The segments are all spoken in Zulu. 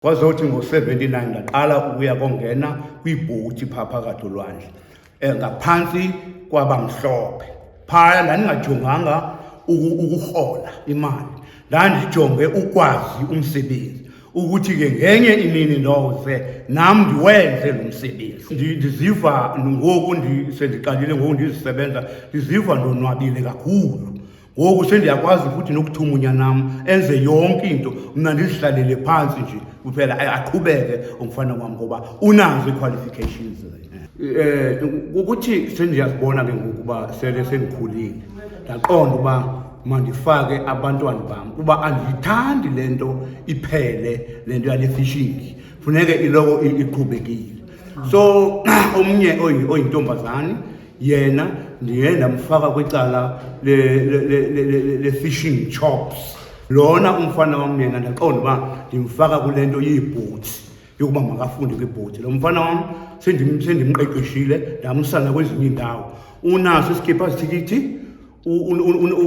Kwazothi ngo-79 ndaqala ukuya kongena kwiibhoti phaa phakathi olwandle ngaphansi kwabamhlophe. Phaya ndandingajonganga ukurhola imali, ndandijonge ukwazi umsebenzi ukuthi ke ngenye imini ndawuze nam ndiwenze lo msebenzi. Ndiziva ngoku sendiqalile ngoku ndizisebenza, ndiziva ndonwabile kakhulu. Ngoku sendiyakwazi futhi nokuthumunya nam enze yonke into, mna ndizihlalele phantsi nje kuphela aqhubeke umfana wam ngoba unazo ii-qualifications. Ukuthi sendiyazibona ke ngokuba sele sendikhulile, ndaqonda uba mandifake abantwana bam kuba andiyithandi le nto iphele, le nto yale fishing, funeke iloko iqhubekile. So omnye oyintombazane yena ndiye ndamfaka kwicala le-fishing chops. Lona umfana wam yena ndaqonda uba ndimfaka kule nto yeebhoti, yokuba makafunde kwiibhoti. Lo mfana wam sendimqeqeshile, ndamsa nakwezinye iindawo. Unaso isikipha sithikithi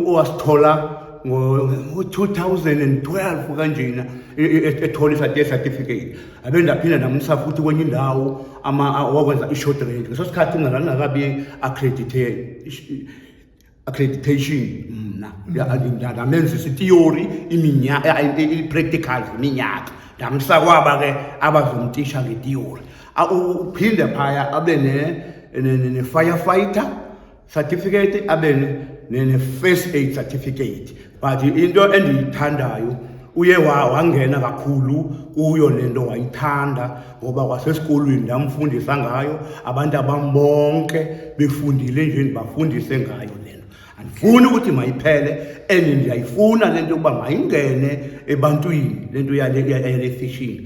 owasithola ngo-2012 kanjena, ethola certificate. Abe ndaphinda ndamsa futhi kwenye indawo wakwenza i-short range. Leso sikhathi ngingakabi accreditation mna, ndamenzisa itheory i-practicals iminyaka, ndamsa kwaba ke abazomtisha ngetheory. Uphinde phaya abe ne-firefighter certificate, abe ne-first aid certificate. But into endiyithandayo, uye wangena kakhulu kuyo le nto, wayithanda ngoba kwasesikolweni ndamfundisa ngayo, abantu abambonke befundile nje ndibafundise ngayo le nto. Andifuni ukuthi mayiphele, and ndiyayifuna le nto yokuba mayingene ebantwini, le nto yale fishing.